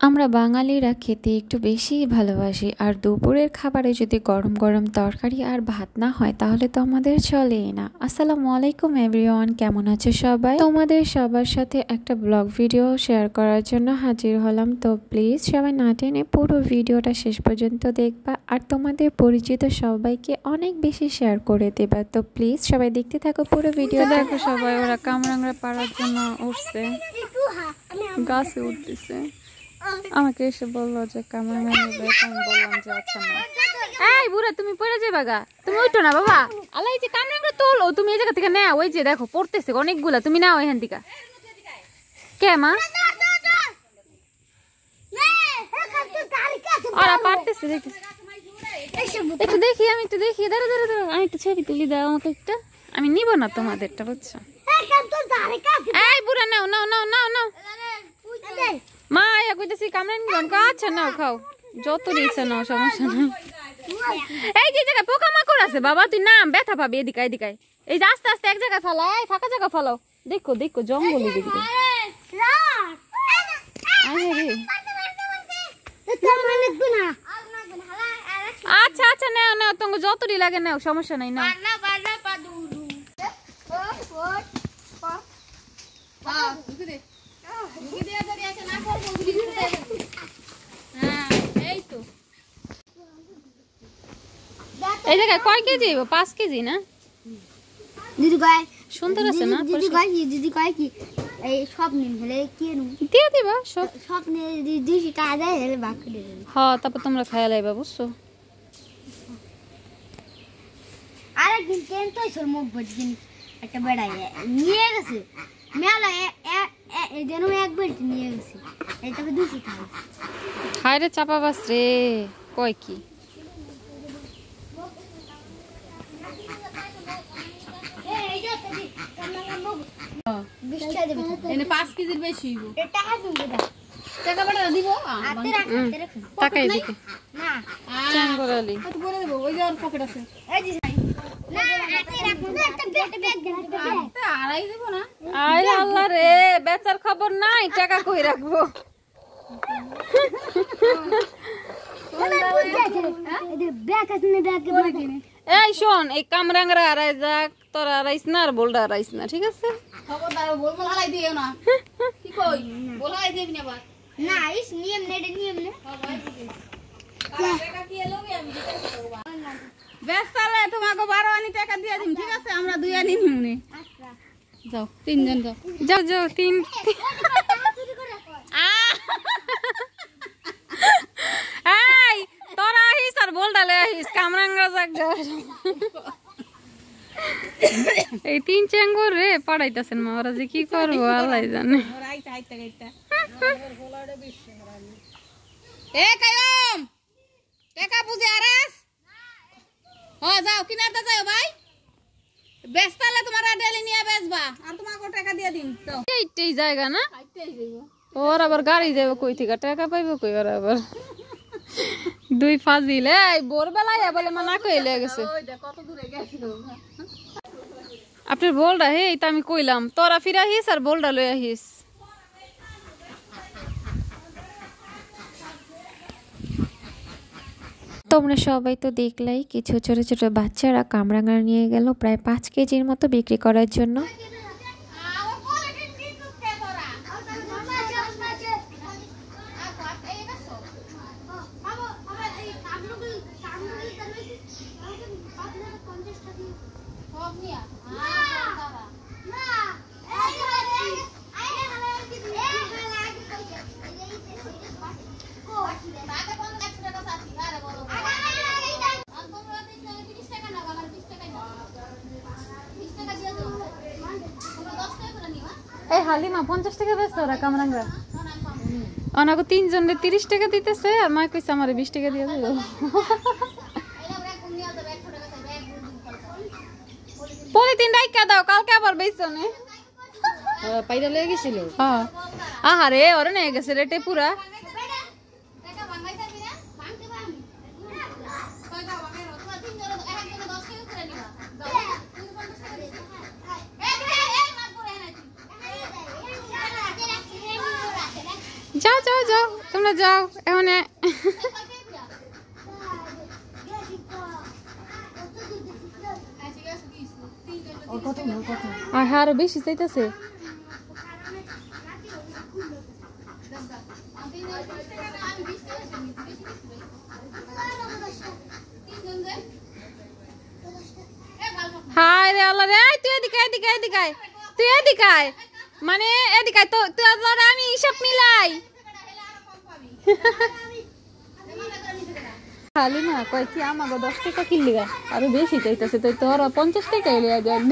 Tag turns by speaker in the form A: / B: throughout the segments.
A: আমরা বাঙালিরা খেতে একটু বেশিই ভালোবাসি, আর দুপুরের খাবারে যদি গরম গরম তরকারি আর ভাত না হয় তাহলে তো আমাদের চলেই না। আসসালামু আলাইকুম এভরিওয়ান, কেমন আছে সবাই? তোমাদের সবার সাথে একটা ব্লগ ভিডিও শেয়ার করার জন্য হাজির হলাম। তো প্লিজ সবাই না টেনে পুরো ভিডিওটা শেষ পর্যন্ত দেখবা, আর তোমাদের পরিচিত সবাইকে অনেক বেশি শেয়ার করে দেবা। তো প্লিজ সবাই দেখতে থাকো পুরো ভিডিও। দেখো সবাই ওরা কামরাঙ্গা পাড়ার জন্য উঠছে, গাছে উঠতেছে। আমাকে এসে বললো যে কামরাঙ্গা নেবে, আমি বললাম যে আচ্ছা না। এই বুড়া, তুমি পড়ে যাবে গা, তুমি উঠো না বাবা। আল্লাহ, এই যে কামরাঙ্গা তোলো, তুমি এই জায়গা থেকে নাও। ওই যে দেখো পড়তেছে অনেকগুলা, তুমি নাও এখান থেকে। কে মা ওরা পারতেছে, একটু দেখি, আমি একটু দেখি। দাঁড়া দাঁড়া দাঁড়া, আমি একটু ছবি তুলি দাও আমাকে একটা। আমি নিব না তোমাদেরটা, বুঝছো? এই বুড়া, নাও নাও নাও নাও নাও। মা আয়া কইতেছি কামরাঙ্গা, আচ্ছা নাও খাও, যত ইচ্ছা নাও, সমস্যা নাই। এই যে জায়গায় পোকামাকড় আছে বাবা, তুই নাম, ব্যথা পাবি। এদিকে এদিকে, এই যে আস্তে আস্তে এক জায়গায় ফালাও, এই ফাঁকা জায়গা ফালাও। দেখো দেখো জঙ্গল এদিকে। আচ্ছা আচ্ছা নাও নাও, তোমাকে যতটি লাগে নাও, সমস্যা নাই। নাও এই জায়গায় কয় কেজি? 5 কেজি না দিদি কয়? সুন্দর আছে না দিদি কয়? কি দিদি কয় কি এই সব নিন হলে কি নু দিয়ে দিবা, সব নিয়ে দিদি কাজ আয় হলে বাকি দেবে। হ্যাঁ, তারপর তোমরা খায়া লাইবা, বুঝছো? আরেকদিন কেন তো সর মুখ ভর্তি একটা বেড়াই নিয়ে গেছে মেলা, এই যেন এক বেল্ট নিয়ে গেছে, এই তবে 200 টাকা। হায় রে চাপা বাস রে, কয় কি? এনে 5 কেজির বেশি হইব। টাকা দিবে দাও, টাকা বড় দিব। হাতে রাখ, হাতে রাখ, টাকা এদিকে না চাঙ্গরালি কত বলে দেব। ওই যে ওর পকেট আছে, এই যে না হাতে রাখ, একটা ব্যাগ দেন, একটা আড়াই দেব না। আয় আল্লাহ রে, বেচার খবর নাই, টাকা কই রাখবো? এই শোন, এই কামরাঙ্গা আড়াই যাক, তোরা আড়াইস না আর বোলডা আড়াইস না, ঠিক আছে? খবরদার বল বল হালাই দিও না। কি কই বল হালাই দিবি না বাস না, ইস নিয়ম নেই, নিয়ম নেই। টাকা কি এলোগে আমি দিতে দেব। বেশ তাহলে তোমাকে 12 আনি টাকা দিয়ে দিম, ঠিক আছে? আমরা 2 আনি নিমনে। আচ্ছা যাও, 3 জন যাও, যাও যাও 3। এই তোরা আহিস আর বোলডা লয়ে আহিস, কামরাঙ্গা যাক যা। এই 3 চেঙ্গুর রে পড়াইতাছেন মা, ওরা যে কি করবো আল্লাহ জানে। এ কায়ম টাকা বুঝে আরাস হ্যাঁ যাও, কিনারটা যাও ভাই, বেচতালে তোমার ডেলি নিয়ে বেচবা, আর তোমাকে টাকা দিয়ে দিন। এইটাই জায়গা না, ওর আবার গাড়ি যাবে কই থেকে, টাকা পাইবো কই? ওর আবার 2 ফাজিল। এই ভোরবেলায় বলে মানা কইলে গেছে। আপনার বলডা হে, এটা আমি কইলাম তোরা ফিরে আহিস আর বলডা লই আহিস। তোমরা সবাই তো দেখলাই, কিছু ছোট ছোট বাচ্চারা কামরাঙ্গা নিয়ে গেল প্রায় 5 কেজির মতো বিক্রি করার জন্য। এই হালিমা 50 টাকা বেচছে ওরা কামরাঙ্গা, ওনাকে 3 জনের 30 টাকা দিতেছে, আর মা কইছে আমারে 20 টাকা দিয়ে দিও। পলিথিন রাইখা দাও, কালকে আবার বেচছো নে। পাইরা লয়ে গেছিল। হ্যাঁ আহারে, ওরে নিয়ে গেছে রেটে পুরা। যাও যাও যাও, তোমরা যাও এখন আর আরো বেশি চাইতেছে হায় রে আল্লাহ রে তুই এদিকে এদিকে এদিকে তুই এদিকে মানে এদিকে তো তুই আমি হিসাব মিলাই খালি না কয় কি আমাকে 10 টাকা কিনলি গা আরো বেশি চাইতেছে তো তোরা 50 টাকা এলে যাক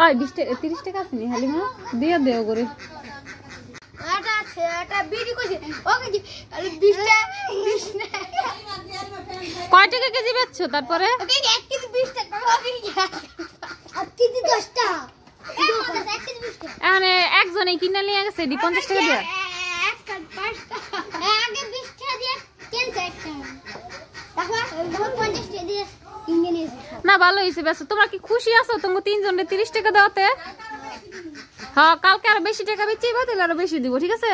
A: আর 20 টাকা 30 টাকা আছে নি হালিমা দিয়া দেও করে এটা আছে এটা বিড়ি কইছে ওকে 20 টাকা 20 টাকা কয় টাকা কেজি বেচছো তারপরে ওকে 1 কেজি 20 টাকা ওকে 1 কেজি 10 টাকা 1 কেজি 20 টাকা মানে একজনই কিনে নিয়ে গেছে 50 টাকা দিয়া 1 5 টাকা আগে 20 টাকা দিয়ে কিনছে একটা দেখো 50 টাকা দিয়ে কিনে নিয়েছে না ভালো হইছে বেশ তোমরা কি খুশি আছো তোমরা তিনজনে 30 টাকা দাওতে হ্যাঁ কালকে আর বেশি টাকা বেচইবা তাহলে আর বেশি দিব ঠিক আছে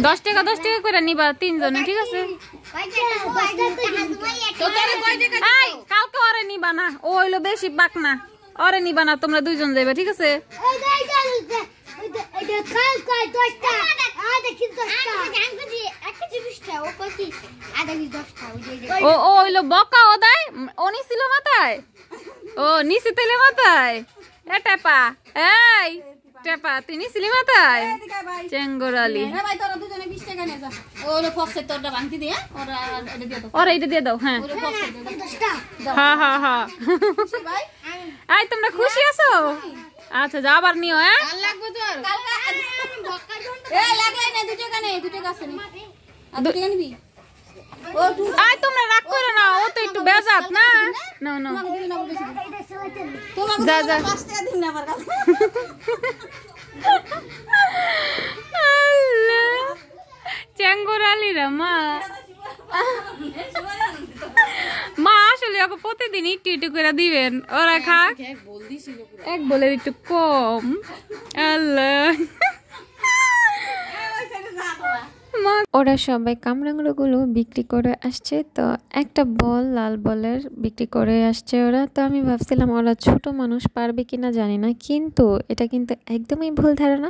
A: 10 টাকা করে নিবা তিনজনে ঠিক আছে এই কালকে আরে নিবা না ও হইলো বেশি পাক না আরে নিবা না তোমরা দুইজন যাইবা ঠিক আছে ও হইলো বকা ও দেয় ও নিছিল মাথায় ও নিচে তেলে মাথায় এ টেপা এই টেপা তুই নিছিলি মাথায় চেঙ্গরালি ওরা এটা দিয়ে দাও হ্যাঁ হ্যাঁ হ্যাঁ হ্যাঁ এই তোমরা খুশি আছো আচ্ছা যা আবার নিও হ্যাঁ আই তোমরা রাগ করো না ও তো একটু বেজাত না না না যা যা চেঙ্গরালি রে মা মা আসলে ওকে প্রতিদিন একটু একটু করে দিবেন ওরা খাক এক বলে একটু কম আল্লাহ ওরা সবাই কামরাঙ্গগুলো বিক্রি করে আসছে তো একটা বল লাল বলের বিক্রি করে আসছে ওরা তো আমি ভাবছিলাম ওরা ছোট মানুষ পারবে কিনা জানি না কিন্তু এটা কিন্তু একদমই ভুল ধারণা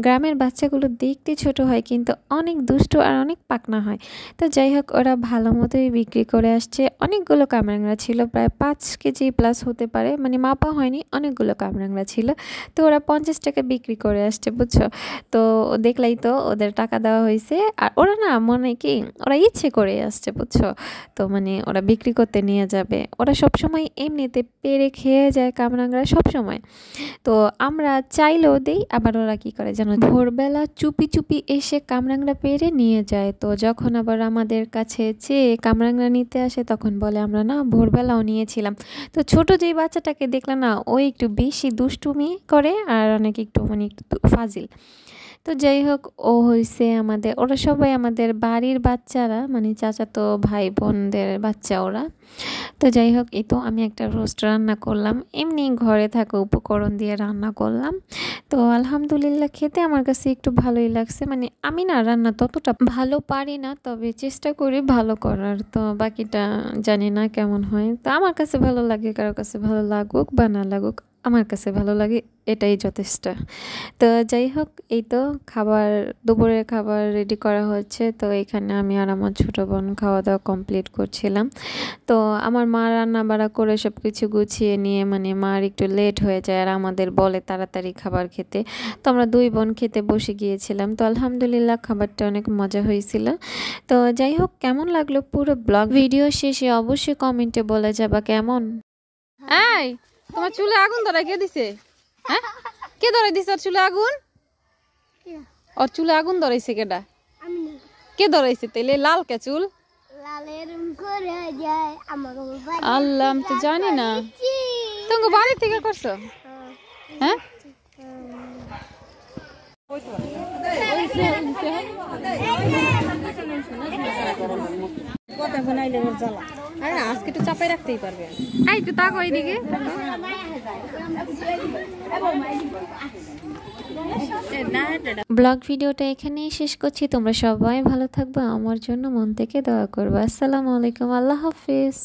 A: গ্রামের বাচ্চাগুলো দেখতে ছোট হয় কিন্তু অনেক দুষ্ট আর অনেক পাকনা হয় তো যাই হোক ওরা ভালো মতোই বিক্রি করে আসছে অনেকগুলো কামরাঙ্গা ছিল প্রায় 5 কেজি প্লাস হতে পারে মানে মাপা হয়নি অনেকগুলো কামরাঙ্গা ছিল তো ওরা 50 টাকা বিক্রি করে আসছে বুঝছো তো দেখলাই তো ওদের টাকা দেওয়া হয়েছে আর ওরা না মনে কি ওরা ইচ্ছে করে আসছে বুঝছো তো মানে ওরা বিক্রি করতে নিয়ে যাবে ওরা সবসময় এমনিতে পেরে খেয়ে যায় কামরাঙ্গা সবসময় তো আমরা চাইলেও দেই আবার ওরা কি করে জানো ভোরবেলা চুপি চুপি এসে কামরাঙ্গা পেরে নিয়ে যায় তো যখন আবার আমাদের কাছে চেয়ে কামরাঙ্গা নিতে আসে তখন বলে আমরা না ভোরবেলাও নিয়েছিলাম তো ছোট যেই বাচ্চাটাকে দেখলে না ও একটু বেশি দুষ্টুমি করে আর অনেক একটু মানে একটু ফাজিল তো যাই হোক ও হইছে আমাদের ওরা সবাই আমাদের বাড়ির বাচ্চারা মানে চাচাতো ভাই বোনদের বাচ্চা ওরা তো যাই হোক এই তো আমি একটা রোস্ট রান্না করলাম এমনি ঘরে থাকা উপকরণ দিয়ে রান্না করলাম তো আলহামদুলিল্লাহ খেতে আমার কাছে একটু ভালোই লাগছে মানে আমি না রান্না ততটা ভালো পারি না তবে চেষ্টা করি ভালো করার তো বাকিটা জানি না কেমন হয় তো আমার কাছে ভালো লাগে কারোর কাছে ভালো লাগুক বা না লাগুক আমার কাছে ভালো লাগে এটাই যথেষ্ট তো যাই হোক এই তো খাবার দুপুরের খাবার রেডি করা হচ্ছে তো এখানে আমি আর আমার ছোটো বোন খাওয়া দাওয়া কমপ্লিট করছিলাম তো আমার মা রান্না বাড়া করে সব কিছু গুছিয়ে নিয়ে মানে মার একটু লেট হয়ে যায় আর আমাদের বলে তাড়াতাড়ি খাবার খেতে তো আমরা দুই বোন খেতে বসে গিয়েছিলাম তো আলহামদুলিল্লাহ খাবারটা অনেক মজা হয়েছিল তো যাই হোক কেমন লাগলো পুরো ব্লগ ভিডিও শেষে অবশ্যই কমেন্টে বলে যাবা কেমন এই তোমার চুলে আগুন ধরে কে দিছে হ্যাঁ কে ধরে দিছে ওর চুলে আগুন ওর চুলে আগুন ধরাইছে কেডা কে ধরাইছে তেলে লাল কে চুল আল্লাহ আমি তো জানি না তুমি বাড়ি থেকে করছো? হ্যাঁ
B: আজকে তো চাপাই রাখতেই পারবে।
A: এই তো তাকো এইদিকে। ব্লগ ভিডিওটা এখানেই শেষ করছি। তোমরা সবাই ভালো থাকবে, আমার জন্য মন থেকে দোয়া করবে। আসসালামু আলাইকুম, আল্লাহ হাফিজ।